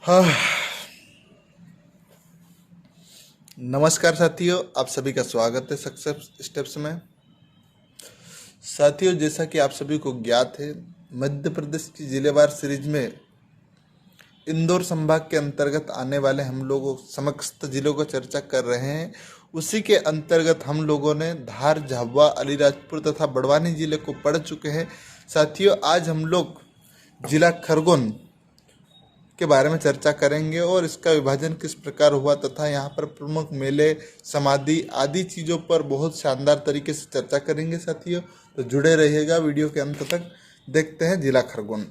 हाँ। नमस्कार साथियों, आप सभी का स्वागत है सक्सेस स्टेप्स में। साथियों, जैसा कि आप सभी को ज्ञात है, मध्य प्रदेश की जिलेवार सीरीज में इंदौर संभाग के अंतर्गत आने वाले हम लोग समस्त जिलों को चर्चा कर रहे हैं। उसी के अंतर्गत हम लोगों ने धार, झाबुआ, अलीराजपुर तथा बड़वानी जिले को पढ़ चुके हैं। साथियों, आज हम लोग जिला खरगोन के बारे में चर्चा करेंगे और इसका विभाजन किस प्रकार हुआ तथा यहाँ पर प्रमुख मेले, समाधि आदि चीज़ों पर बहुत शानदार तरीके से चर्चा करेंगे। साथियों, तो जुड़े रहिएगा वीडियो के अंत तक। देखते हैं जिला खरगोन।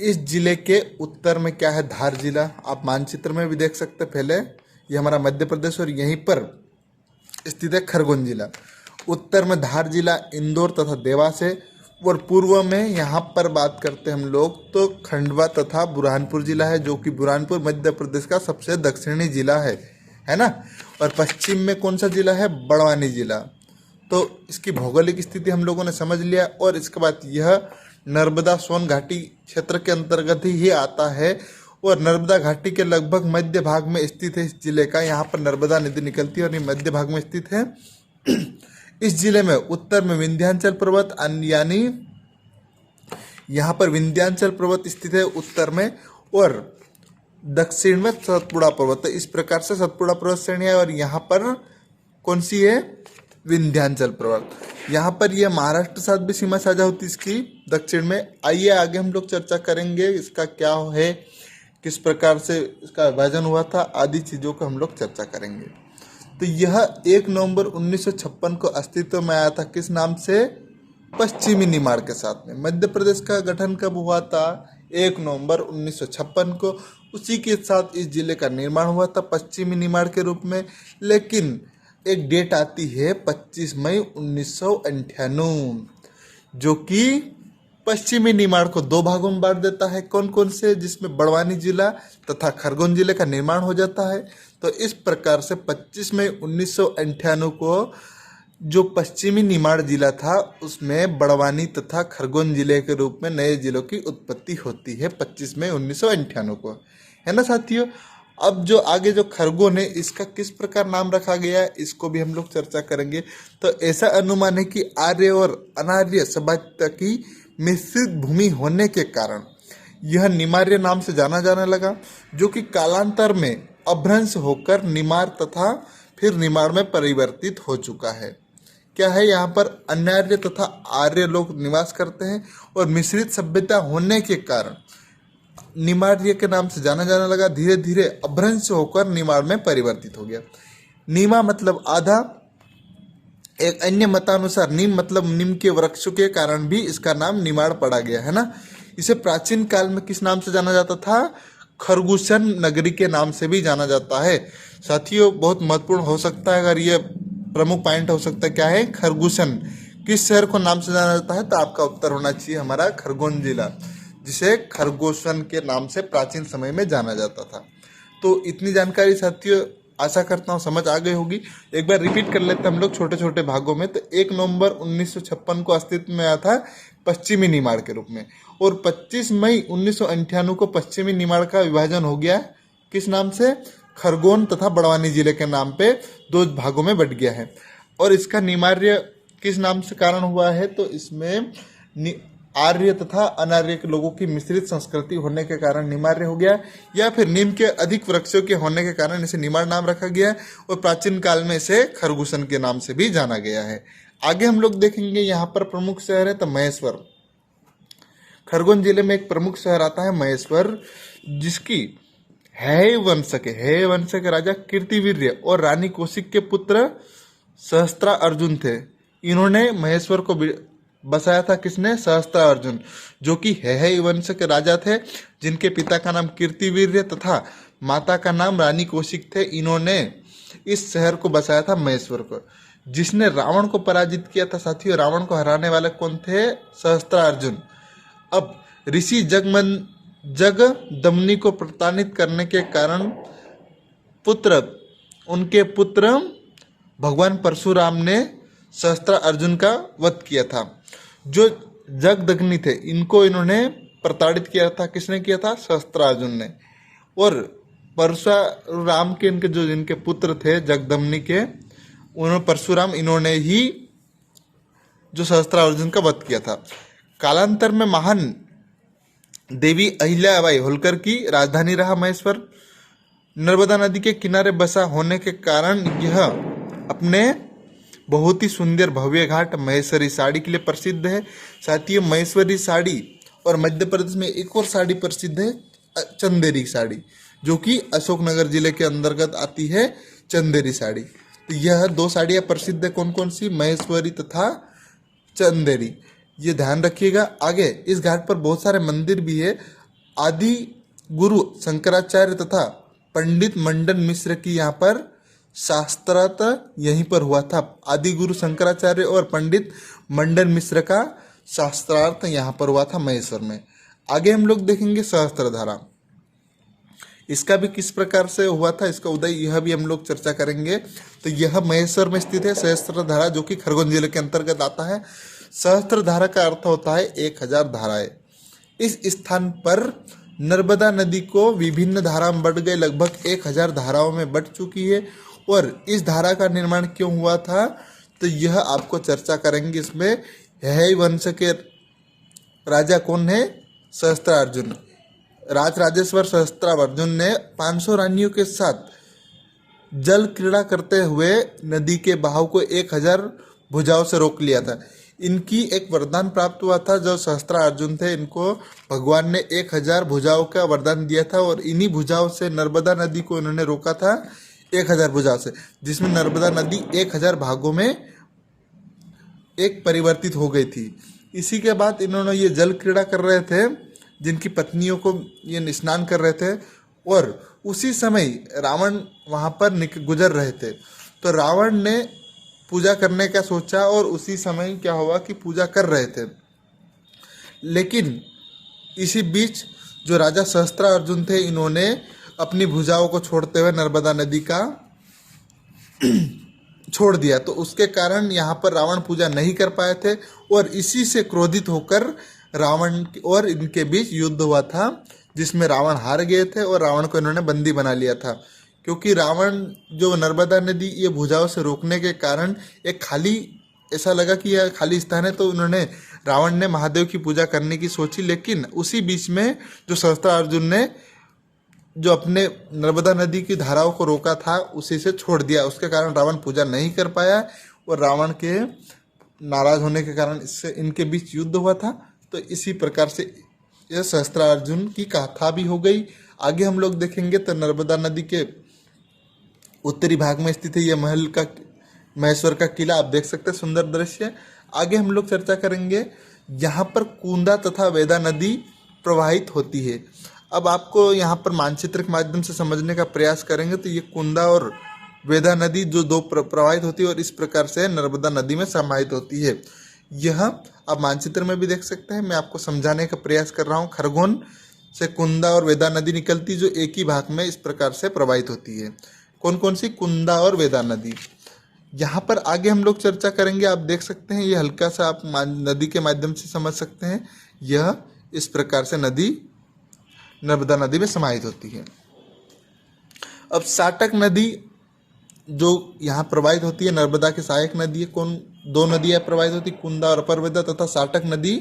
इस जिले के उत्तर में क्या है? धार जिला। आप मानचित्र में भी देख सकते हैं। पहले ये हमारा मध्य प्रदेश और यहीं पर स्थित है खरगोन जिला। उत्तर में धार जिला, इंदौर तथा देवास है। और पूर्व में यहाँ पर बात करते हैं हम लोग तो खंडवा तथा बुरहानपुर जिला है, जो कि बुरहानपुर मध्य प्रदेश का सबसे दक्षिणी जिला है ना। और पश्चिम में कौन सा जिला है? बड़वानी जिला। तो इसकी भौगोलिक स्थिति हम लोगों ने समझ लिया। और इसके बाद यह नर्मदा सोन घाटी क्षेत्र के अंतर्गत ही आता है और नर्मदा घाटी के लगभग मध्य भाग में स्थित है इस जिले का। यहाँ पर नर्मदा नदी निकलती है और ये मध्य भाग में स्थित है। इस जिले में उत्तर में विंध्याचल पर्वत यानी यहाँ पर विंध्याचल पर्वत स्थित है उत्तर में, और दक्षिण में सतपुड़ा पर्वत है। इस प्रकार से सतपुड़ा पर्वत श्रेणी है और यहाँ पर कौन सी है? विंध्याचल पर्वत। यहाँ पर यह महाराष्ट्र साथ भी सीमा साझा होती है इसकी दक्षिण में। आइए आगे हम लोग चर्चा करेंगे इसका क्या है, किस प्रकार से इसका विभाजन हुआ था, आदि चीज़ों को हम लोग चर्चा करेंगे। तो यह 1 नवंबर 1956 को अस्तित्व में आया था। किस नाम से? पश्चिमी निमाड़ के साथ में। मध्य प्रदेश का गठन कब हुआ था? 1 नवंबर 1956 को। उसी के साथ इस जिले का निर्माण हुआ था पश्चिमी निमाड़ के रूप में। लेकिन एक डेट आती है 25 मई 1998, जो कि पश्चिमी निमाड़ को 2 भागों में बांट देता है। कौन कौन से? जिसमें बड़वानी जिला तथा खरगोन जिले का निर्माण हो जाता है। तो इस प्रकार से 25 मई 1998 को जो पश्चिमी निमाड़ जिला था उसमें बड़वानी तथा खरगोन जिले के रूप में नए जिलों की उत्पत्ति होती है 25 मई 1998 को, है ना साथियों। अब जो आगे जो खरगोन है, इसका किस प्रकार नाम रखा गया है, इसको भी हम लोग चर्चा करेंगे। तो ऐसा अनुमान है कि आर्य और अनार्य सभ्यता की मिश्रित भूमि होने के कारण यह निमार्य नाम से जाना जाने लगा, जो कि कालांतर में अभ्रंश होकर निमार तथा फिर निमाड़ में परिवर्तित हो चुका है। क्या है? यहाँ पर अनार्य तथा आर्य लोग निवास करते हैं और मिश्रित सभ्यता होने के कारण निमार्य के नाम से जाना जाने लगा। धीरे धीरे अभ्रंश होकर निमाड़ में परिवर्तित हो गया। नीमा मतलब आधा। एक अन्य मतानुसार नीम मतलब नीम के वृक्ष के कारण भी इसका नाम निमाड़ पड़ा गया, है ना। इसे प्राचीन काल में किस नाम से जाना जाता था? खरगोशन नगरी के नाम से भी जाना जाता है। साथियों, बहुत महत्वपूर्ण हो सकता है, अगर ये प्रमुख पॉइंट हो सकता है। क्या है? खरगोशन किस शहर को नाम से जाना जाता है? तो आपका उत्तर होना चाहिए हमारा खरगोन जिला, जिसे खरगोशन के नाम से प्राचीन समय में जाना जाता था। तो इतनी जानकारी साथियों, आशा करता हूँ समझ आ गई होगी। एक बार रिपीट कर लेते हैं हम लोग छोटे छोटे भागों में। तो 1 नवंबर 1956 को अस्तित्व में आया था पश्चिमी निमाड़ के रूप में, और 25 मई 1998 को पश्चिमी निमाड़ का विभाजन हो गया। किस नाम से? खरगोन तथा बड़वानी जिले के नाम पे 2 भागों में बट गया है। और इसका निमार्य किस नाम से कारण हुआ है? तो इसमें आर्य तथा अनार्य के लोगों की मिश्रित संस्कृति होने के कारण निमार्य हो गया, या फिर नीम के अधिक वृक्षों के होने के कारण इसे निमाड़ नाम रखा गया, और प्राचीन काल में इसे खरगोशन के नाम से भी जाना गया है। आगे हम लोग देखेंगे यहाँ पर प्रमुख शहर है तो महेश्वर। खरगोन जिले में एक प्रमुख शहर आता है महेश्वर, जिसकी है वंश के राजा कीर्तिवीर्य और रानी कौशिक के पुत्र सहस्त्रा अर्जुन थे। इन्होंने महेश्वर को बसाया था। किसने? सहस्त्रा अर्जुन, जो कि है वंश के राजा थे, जिनके पिता का नाम कीर्तिवीर्य तथा माता का नाम रानी कौशिक थे। इन्होंने इस शहर को बसाया था महेश्वर को, जिसने रावण को पराजित किया था। साथियों, रावण को हराने वाले कौन थे? सहस्त्रा अर्जुन। अब ऋषि जगदम्नी को प्रताड़ित करने के कारण उनके पुत्र भगवान परशुराम ने सहस्त्रा अर्जुन का वध किया था। जो जगदग्नि थे, इनको इन्होंने प्रताड़ित किया था। किसने किया था? सहस्त्रार्जुन ने। और परशुराम के इनके जो जिनके पुत्र थे जगदम्नि के, उन्होंने परशुराम इन्होंने ही जो सहस्त्रार्जुन का वध किया था। कालांतर में महान देवी अहिल्याबाई होलकर की राजधानी रहा महेश्वर। नर्मदा नदी के किनारे बसा होने के कारण यह अपने बहुत ही सुंदर भव्य घाट महेश्वरी साड़ी के लिए प्रसिद्ध है। साथ ही महेश्वरी साड़ी और मध्य प्रदेश में एक और साड़ी प्रसिद्ध है, चंदेरी साड़ी, जो कि अशोकनगर जिले के अंतर्गत आती है, चंदेरी साड़ी। तो यह दो साड़ियाँ प्रसिद्ध है, कौन कौन सी? महेश्वरी तथा चंदेरी। ये ध्यान रखिएगा। आगे इस घाट पर बहुत सारे मंदिर भी है। आदि गुरु शंकराचार्य तथा पंडित मंडन मिश्र की यहाँ पर शास्त्रार्थ यहीं पर हुआ था। आदि गुरु शंकराचार्य और पंडित मंडन मिश्र का शास्त्रार्थ यहाँ पर हुआ था महेश्वर में। आगे हम लोग देखेंगे सहस्त्रधारा, इसका भी किस प्रकार से हुआ था, इसका उदय, यह भी हम लोग चर्चा करेंगे। तो यह महेश्वर में स्थित है सहस्त्रधारा, जो कि खरगोन जिले के अंतर्गत आता है। सहस्त्रधारा का अर्थ होता है 1000 धाराएं। इस स्थान पर नर्मदा नदी को विभिन्न धारा में बढ़ गए, लगभग 1000 धाराओं में बढ़ चुकी है। और इस धारा का निर्माण क्यों हुआ था, तो यह आपको चर्चा करेंगे इसमें। यह वंश के राजा कौन है? सहस्त्रार्जुन। राजराजेश्वर सहस्त्रार्जुन ने 500 रानियों के साथ जल क्रीड़ा करते हुए नदी के बहाव को 1000 भुजाओं से रोक लिया था। इनकी एक वरदान प्राप्त हुआ था। जो सहस्त्रार्जुन थे, इनको भगवान ने 1000 भुजाओं का वरदान दिया था, और इन्हीं भुजाओं से नर्मदा नदी को इन्होंने रोका था, 1000 भुजाओं से, जिसमें नर्मदा नदी 1000 भागों में एक परिवर्तित हो गई थी। इसी के बाद इन्होंने ये जल क्रीड़ा कर रहे थे, जिनकी पत्नियों को ये स्नान कर रहे थे, और उसी समय रावण वहाँ पर गुजर रहे थे। तो रावण ने पूजा करने का सोचा, और उसी समय क्या हुआ कि पूजा कर रहे थे। लेकिन इसी बीच जो राजा सहस्त्रार्जुन थे, इन्होंने अपनी भुजाओं को छोड़ते हुए नर्मदा नदी का छोड़ दिया। तो उसके कारण यहाँ पर रावण पूजा नहीं कर पाए थे, और इसी से क्रोधित होकर रावण और इनके बीच युद्ध हुआ था, जिसमें रावण हार गए थे और रावण को इन्होंने बंदी बना लिया था। क्योंकि रावण जो नर्मदा नदी ये भुजाओं से रोकने के कारण एक खाली, ऐसा लगा कि यह खाली स्थान है, तो उन्होंने रावण ने महादेव की पूजा करने की सोची। लेकिन उसी बीच में जो सहस्त्रार्जुन ने जो अपने नर्मदा नदी की धाराओं को रोका था, उसी से छोड़ दिया। उसके कारण रावण पूजा नहीं कर पाया, और रावण के नाराज होने के कारण इससे इनके बीच युद्ध हुआ था। तो इसी प्रकार से यह सहस्त्रार्जुन की गाथा भी हो गई। आगे हम लोग देखेंगे तो नर्मदा नदी के उत्तरी भाग में स्थित है यह महेश्वर का किला, आप देख सकते हैं, सुंदर दृश्य। आगे हम लोग चर्चा करेंगे, यहाँ पर कुंदा तथा वेदा नदी प्रवाहित होती है। अब आपको यहाँ पर मानचित्र के माध्यम से समझने का प्रयास करेंगे तो ये कुंदा और वेदा नदी जो दो प्रवाहित होती है, और इस प्रकार से नर्मदा नदी में समाहित होती है। यह आप मानचित्र में भी देख सकते हैं। मैं आपको समझाने का प्रयास कर रहा हूँ। खरगोन से कुंदा और वेदा नदी निकलती, जो एक ही भाग में इस प्रकार से प्रवाहित होती है। कौन कौन सी? कुंदा और वेदा नदी। यहाँ पर आगे हम लोग चर्चा करेंगे। आप देख सकते हैं, ये हल्का सा आप नदी के माध्यम से समझ सकते हैं। यह इस प्रकार से नदी नर्मदा नदी में समाहित होती है। अब साटक नदी जो यहाँ प्रवाहित होती है, नर्मदा की सहायक नदी है। कौन? दो नदियाँ प्रवाहित होती, कुंदा और अपर वेदा, तथा साटक नदी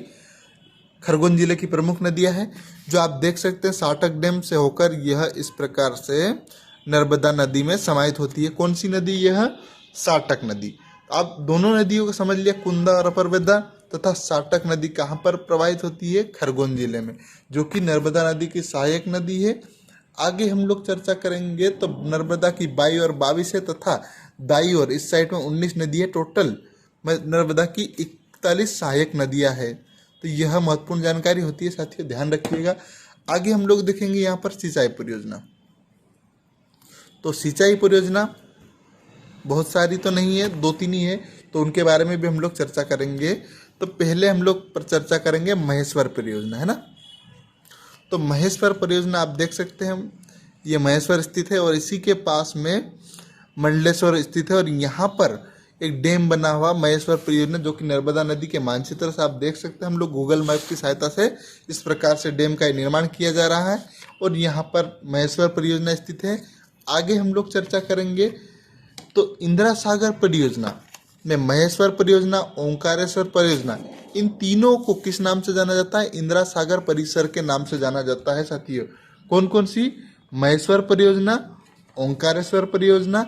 खरगोन जिले की प्रमुख नदियाँ हैं, जो आप देख सकते हैं। साटक डैम से होकर यह इस प्रकार से नर्मदा नदी में समाहित होती है। कौन सी नदी? यह साटक नदी। आप दोनों नदियों को समझ लिया, कुंदा और अपर वेदा, तथा साटक नदी कहाँ पर प्रवाहित होती है? खरगोन जिले में, जो कि नर्मदा नदी की सहायक नदी है। आगे हम लोग चर्चा करेंगे तो नर्मदा की बाई और 22 है, तथा दाई और इस साइड में 19 नदी है। टोटल नर्मदा की 41 सहायक नदियां है। तो यह महत्वपूर्ण जानकारी होती है, साथियों ध्यान रखिएगा। आगे हम लोग देखेंगे यहाँ पर सिंचाई परियोजना। तो सिंचाई परियोजना बहुत सारी तो नहीं है, 2-3 ही है, तो उनके बारे में भी हम लोग चर्चा करेंगे। तो पहले हम लोग पर चर्चा करेंगे महेश्वर परियोजना, है ना। तो महेश्वर परियोजना आप देख सकते हैं, ये महेश्वर स्थित है, और इसी के पास में मंडलेश्वर स्थित है। और यहाँ पर एक डैम बना हुआ महेश्वर परियोजना, जो कि नर्मदा नदी के मानचित्र से आप देख सकते हैं। हम लोग गूगल मैप की सहायता से इस प्रकार से डैम का निर्माण किया जा रहा है और यहाँ पर महेश्वर परियोजना स्थित है। आगे हम लोग चर्चा करेंगे तो इंदिरा सागर परियोजना में महेश्वर परियोजना, ओंकारेश्वर परियोजना, इन तीनों को किस नाम से जाना जाता है? इंदिरा सागर परिसर के नाम से जाना जाता है साथियों। कौन कौन सी? महेश्वर परियोजना, ओंकारेश्वर परियोजना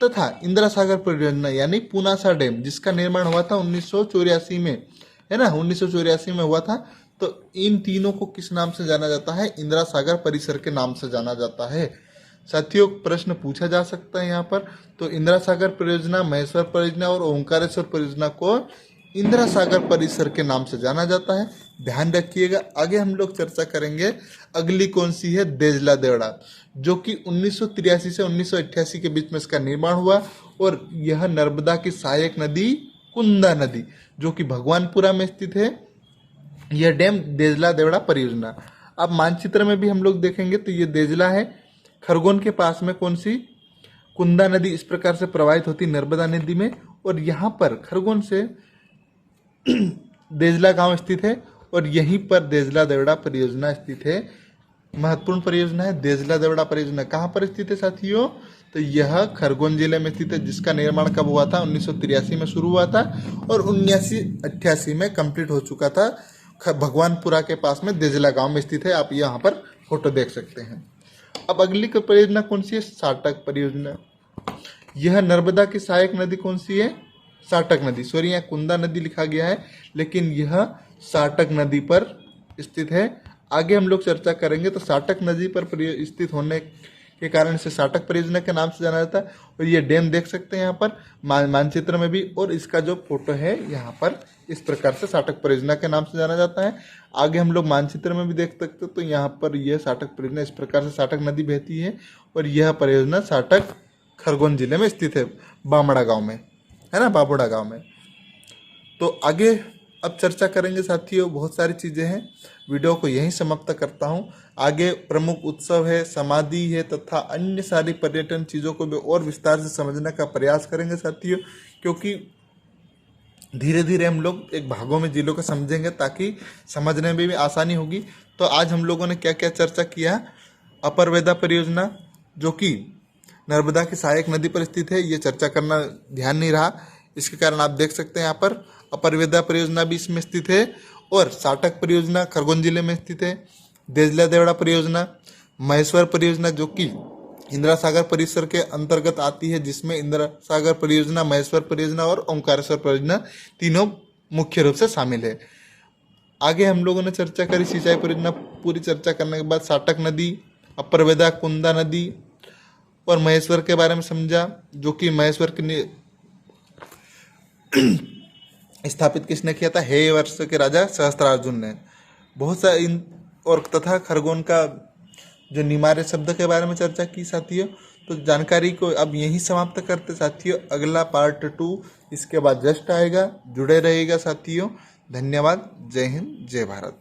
तथा इंदिरा सागर परियोजना, यानी पुनासा डैम, जिसका निर्माण हुआ था 1984 में, है ना, 1984 में हुआ था। तो इन तीनों को किस नाम से जाना जाता है? इंदिरा सागर परिसर के नाम से जाना जाता है साथियों। प्रश्न पूछा जा सकता है यहाँ पर। तो इंदिरा सागर परियोजना, महेश्वर परियोजना और ओंकारेश्वर परियोजना को इंदिरा सागर परिसर के नाम से जाना जाता है, ध्यान रखिएगा। आगे हम लोग चर्चा करेंगे अगली कौन सी है? देजला देवड़ा, जो कि 1983 से 1988 के बीच में इसका निर्माण हुआ और यह नर्मदा की सहायक नदी कुंदा नदी, जो कि भगवानपुरा में स्थित है, यह डैम देजला देवड़ा परियोजना। अब मानचित्र में भी हम लोग देखेंगे तो ये देजला है, खरगोन के पास में कौन सी? कुंदा नदी इस प्रकार से प्रवाहित होती नर्मदा नदी में, और यहाँ पर खरगोन से देजला गांव स्थित है और यहीं पर देजला देवड़ा परियोजना स्थित है। महत्वपूर्ण परियोजना है देजला देवड़ा परियोजना। कहाँ पर स्थित है साथियों? तो यह खरगोन जिले में स्थित है, जिसका निर्माण कब हुआ था? 1983 में शुरू हुआ था और 1988 में कंप्लीट हो चुका था। भगवानपुरा के पास में देजला गांव में स्थित है, आप यहाँ पर फोटो देख सकते हैं। अब अगली परियोजना कौन सी है? साटक परियोजना। यह नर्मदा की सहायक नदी कौन सी है? साटक नदी। सॉरी, यहाँ कुंदा नदी लिखा गया है, लेकिन यह साटक नदी पर स्थित है। आगे हम लोग चर्चा करेंगे। तो साटक नदी पर स्थित होने के कारण से साटक परियोजना के नाम से जाना जाता है। और ये डैम देख सकते हैं यहाँ पर मानचित्र में भी, और इसका जो फोटो है यहाँ पर इस प्रकार से साटक परियोजना के नाम से जाना जाता है। आगे हम लोग मानचित्र में भी देख सकते हैं, तो यहाँ पर यह साटक परियोजना इस प्रकार से साटक नदी बहती है और यह परियोजना साटक खरगोन जिले में स्थित है, बामड़ा गाँव में, है ना, बाबोड़ा गाँव में। तो आगे अब चर्चा करेंगे साथियों, बहुत सारी चीज़ें हैं। वीडियो को यहीं समाप्त करता हूं। आगे प्रमुख उत्सव है, समाधि है तथा अन्य सारी पर्यटन चीज़ों को भी और विस्तार से समझने का प्रयास करेंगे साथियों, क्योंकि धीरे धीरे हम लोग एक भागों में जिलों को समझेंगे ताकि समझने में भी आसानी होगी। तो आज हम लोगों ने क्या क्या चर्चा किया? अपर वेदा परियोजना, जो कि नर्मदा की सहायक नदी पर स्थित है, ये चर्चा करना ध्यान नहीं रहा, इसके कारण आप देख सकते हैं यहाँ पर अपर वेदा परियोजना भी इसमें स्थित है और साटक परियोजना खरगोन जिले में स्थित है। देजला देवड़ा परियोजना, महेश्वर परियोजना जो कि इंदिरा सागर परिसर के अंतर्गत आती है, जिसमें इंदिरा सागर परियोजना, महेश्वर परियोजना और ओंकारेश्वर परियोजना तीनों मुख्य रूप से शामिल है। आगे हम लोगों ने चर्चा करी सिंचाई परियोजना। पूरी चर्चा करने के बाद साटक नदी, अपर वेदा, कुंदा नदी और महेश्वर के बारे में समझा, जो कि महेश्वर की स्थापित किसने किया था? हे वर्ष के राजा सहस्त्रार्जुन ने। बहुत सा इन और तथा खरगोन का जो निमारे शब्द के बारे में चर्चा की साथियों। तो जानकारी को अब यहीं समाप्त करते साथियों। अगला पार्ट 2 इसके बाद जस्ट आएगा, जुड़े रहिएगा साथियों। धन्यवाद। जय हिंद, जय भारत।